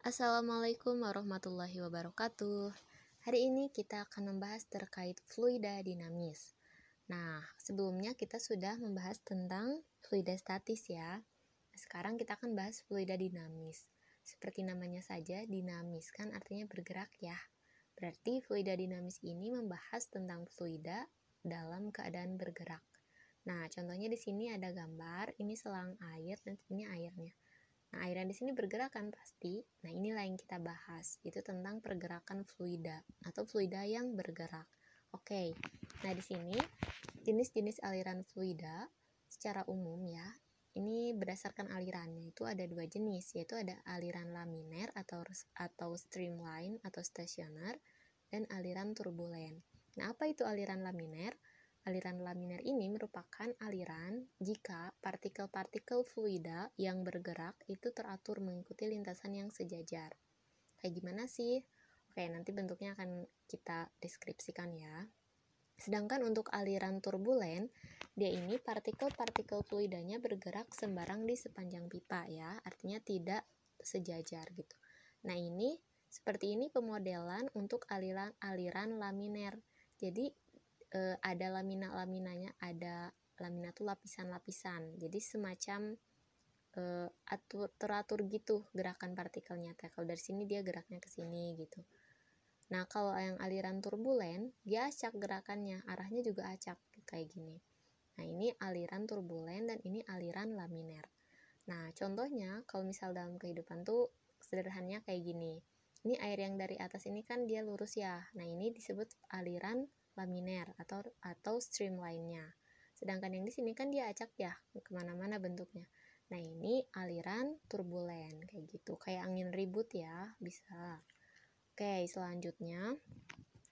Assalamualaikum warahmatullahi wabarakatuh. Hari ini kita akan membahas terkait fluida dinamis. Nah, sebelumnya kita sudah membahas tentang fluida statis ya. Sekarang kita akan bahas fluida dinamis. Seperti namanya saja, dinamis kan artinya bergerak ya. Berarti fluida dinamis ini membahas tentang fluida dalam keadaan bergerak. Nah, contohnya di sini ada gambar, ini selang air dan ini airnya. Nah, airnya di sini bergerak kan pasti. Nah, inilah yang kita bahas, itu tentang pergerakan fluida atau fluida yang bergerak. Oke. Nah, di sini jenis-jenis aliran fluida secara umum ya. Ini berdasarkan alirannya itu ada dua jenis, yaitu ada aliran laminer atau streamline atau stasioner dan aliran turbulen. Nah, apa itu aliran laminer? Aliran laminer ini merupakan aliran jika partikel-partikel fluida yang bergerak itu teratur mengikuti lintasan yang sejajar. Kayak gimana sih? Oke, nanti bentuknya akan kita deskripsikan ya. Sedangkan untuk aliran turbulen, dia ini partikel-partikel fluidanya bergerak sembarang di sepanjang pipa ya, artinya tidak sejajar gitu. Nah, seperti ini pemodelan untuk aliran laminer. Jadi ada lamina-laminanya, ada lamina tuh lapisan-lapisan. Jadi semacam teratur gitu gerakan partikelnya. Kalau dari sini dia geraknya ke sini gitu. Nah, kalau yang aliran turbulen, dia acak gerakannya, arahnya juga acak kayak gini. Nah, ini aliran turbulen dan ini aliran laminer. Nah, contohnya kalau misal dalam kehidupan tuh sederhananya kayak gini. Ini air yang dari atas ini kan dia lurus ya. Nah, ini disebut aliran laminer atau streamline-nya. Sedangkan yang di sini kan dia acak ya, kemana-mana bentuknya. Nah, ini aliran turbulen kayak gitu, kayak angin ribut ya, bisa. Oke, selanjutnya.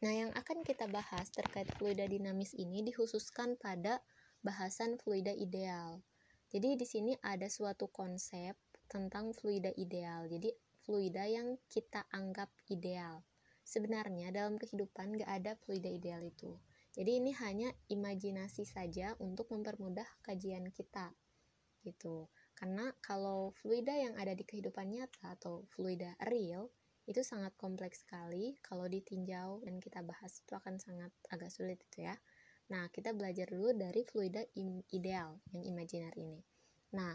Nah, yang akan kita bahas terkait fluida dinamis ini dikhususkan pada bahasan fluida ideal. Jadi di sini ada suatu konsep tentang fluida ideal. Jadi fluida yang kita anggap ideal. Sebenarnya dalam kehidupan gak ada fluida ideal itu. Jadi ini hanya imajinasi saja untuk mempermudah kajian kita gitu. Karena kalau fluida yang ada di kehidupan nyata atau fluida real itu sangat kompleks sekali, kalau ditinjau dan kita bahas itu akan sangat agak sulit itu ya. Nah, kita belajar dulu dari fluida ideal yang imajiner ini. Nah,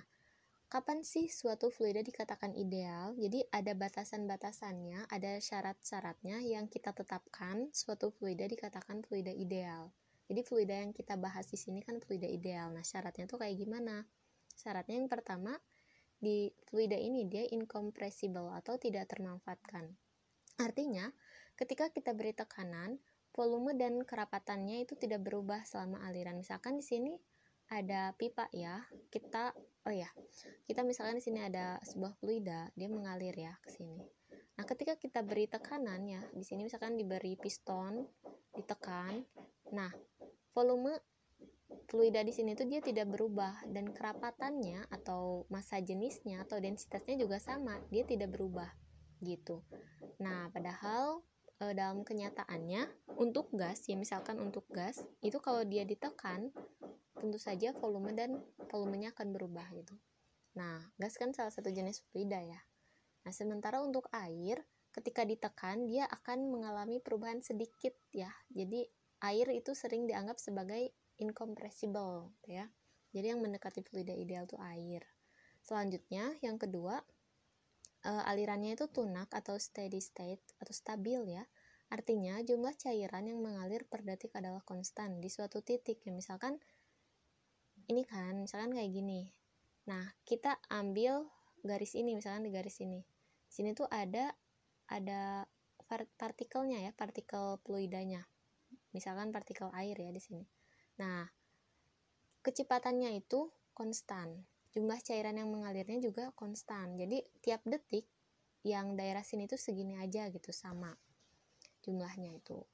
kapan sih suatu fluida dikatakan ideal? Jadi ada batasan-batasannya, ada syarat-syaratnya yang kita tetapkan suatu fluida dikatakan fluida ideal. Jadi fluida yang kita bahas di sini kan fluida ideal. Nah, syaratnya tuh kayak gimana? Syaratnya yang pertama, di fluida ini dia incompressible atau tidak termanfaatkan. Artinya, ketika kita beri tekanan, volume dan kerapatannya itu tidak berubah selama aliran. Misalkan di sini ada pipa ya, kita misalkan di sini ada sebuah fluida, dia mengalir ya ke sini. Nah, ketika kita beri tekanan ya, di sini misalkan diberi piston, ditekan. Nah, volume fluida di sini tuh dia tidak berubah dan kerapatannya atau massa jenisnya atau densitasnya juga sama, dia tidak berubah gitu. Nah, padahal dalam kenyataannya untuk gas ya, misalkan untuk gas itu kalau dia ditekan tentu saja volumenya akan berubah gitu. Nah, gas kan salah satu jenis fluida ya. Nah, sementara untuk air ketika ditekan dia akan mengalami perubahan sedikit ya. Jadi air itu sering dianggap sebagai incompressible ya. Jadi yang mendekati fluida ideal itu air. Selanjutnya yang kedua, alirannya itu tunak atau steady state atau stabil ya. Artinya jumlah cairan yang mengalir per detik adalah konstan di suatu titik ya. Misalkan kayak gini. Nah, kita ambil garis ini, misalkan di garis ini. Di sini tuh ada partikelnya ya, partikel fluidanya. Misalkan partikel air ya di sini. Nah, kecepatannya itu konstan. Jumlah cairan yang mengalirnya juga konstan. Jadi tiap detik yang daerah sini tuh segini aja gitu, sama jumlahnya itu.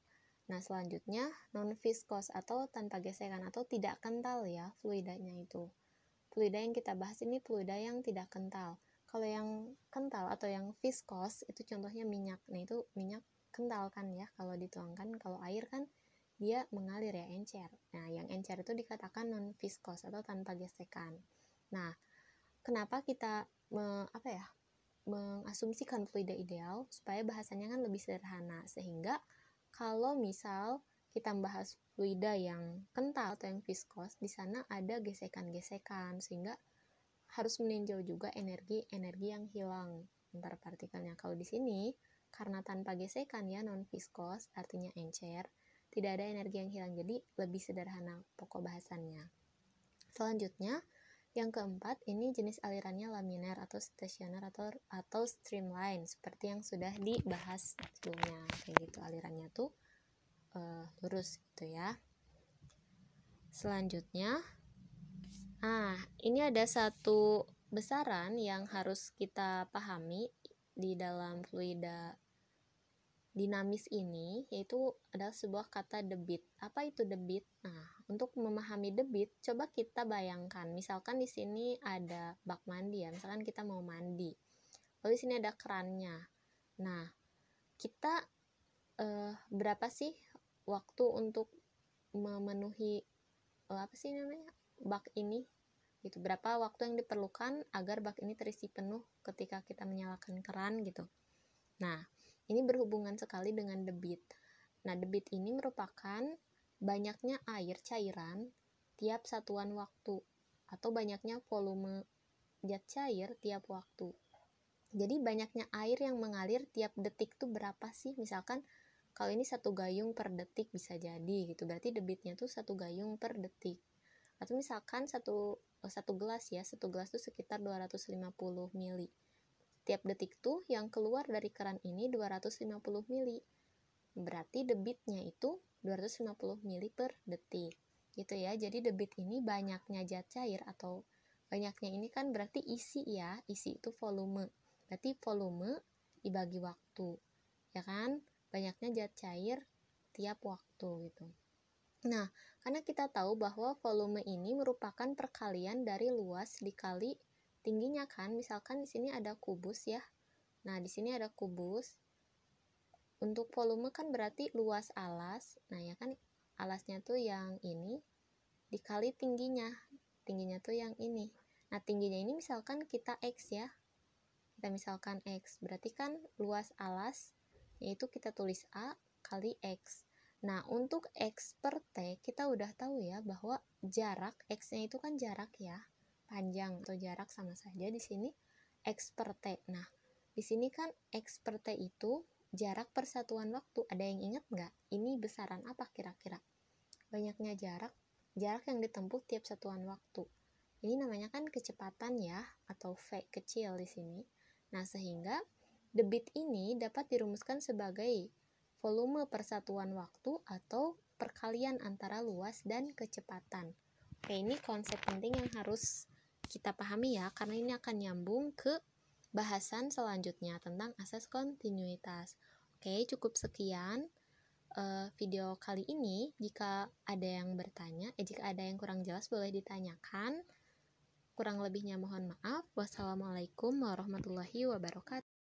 Nah, selanjutnya non-viscous atau tanpa gesekan atau tidak kental ya fluidanya itu. Fluida yang kita bahas ini fluida yang tidak kental. Kalau yang kental atau yang viscous itu contohnya minyak. Nah, itu minyak kental kan ya kalau dituangkan. Kalau air kan dia mengalir ya, encer. Nah, yang encer itu dikatakan non-viscous atau tanpa gesekan. Nah, kenapa kita mengasumsikan fluida ideal supaya bahasanya kan lebih sederhana, sehingga kalau misal kita membahas fluida yang kental atau yang viskos, di sana ada gesekan-gesekan, sehingga harus meninjau juga energi-energi yang hilang antara partikelnya. Kalau di sini karena tanpa gesekan ya, non viskos artinya encer, tidak ada energi yang hilang, jadi lebih sederhana pokok bahasannya. Selanjutnya yang keempat, ini jenis alirannya laminer atau stasioner atau streamline, seperti yang sudah dibahas sebelumnya. Kayak gitu, alirannya tuh lurus gitu ya. Selanjutnya, ini ada satu besaran yang harus kita pahami di dalam fluida dinamis ini, yaitu adalah sebuah kata debit. Apa itu debit? Nah, untuk memahami debit, coba kita bayangkan, misalkan di sini ada bak mandi ya, misalkan kita mau mandi, lalu di sini ada kerannya. Nah, kita berapa sih waktu untuk memenuhi bak ini? Gitu. Berapa waktu yang diperlukan agar bak ini terisi penuh ketika kita menyalakan keran gitu. Nah, ini berhubungan sekali dengan debit. Nah, debit ini merupakan banyaknya air cairan tiap satuan waktu atau banyaknya volume zat cair tiap waktu. Jadi banyaknya air yang mengalir tiap detik tuh berapa sih? Misalkan kalau ini 1 gayung per detik bisa jadi gitu. Berarti debitnya tuh 1 gayung per detik. Atau misalkan satu gelas ya, 1 gelas tuh sekitar 250 ml. Tiap detik tuh yang keluar dari keran ini 250 ml. Berarti debitnya itu 250 ml per detik. Gitu ya. Jadi debit ini banyaknya zat cair atau banyaknya ini kan berarti isi ya. Isi itu volume. Berarti volume dibagi waktu. Ya kan? Banyaknya zat cair tiap waktu gitu. Nah, karena kita tahu bahwa volume ini merupakan perkalian dari luas dikali tingginya kan. Misalkan di sini ada kubus ya. Nah, di sini ada kubus. Untuk volume kan berarti luas alas. Nah, ya kan alasnya tuh yang ini dikali tingginya. Tingginya tuh yang ini. Nah, tingginya ini misalkan kita X ya. Kita misalkan X. Berarti kan luas alas yaitu kita tulis A kali X. Nah, untuk X per T kita udah tahu ya bahwa jarak X-nya itu kan jarak ya. Panjang atau jarak sama saja di sini X per T. Nah, di sini kan X per T itu jarak persatuan waktu. Ada yang ingat nggak? Ini besaran apa kira-kira? Banyaknya jarak yang ditempuh tiap satuan waktu. Ini namanya kan kecepatan ya, atau V kecil di sini. Nah, sehingga debit ini dapat dirumuskan sebagai volume persatuan waktu atau perkalian antara luas dan kecepatan. Oke, ini konsep penting yang harus kita pahami ya, karena ini akan nyambung ke bahasan selanjutnya tentang asas kontinuitas. Oke, cukup sekian video kali ini. Jika ada yang bertanya, jika ada yang kurang jelas boleh ditanyakan. Kurang lebihnya mohon maaf. Wassalamualaikum warahmatullahi wabarakatuh.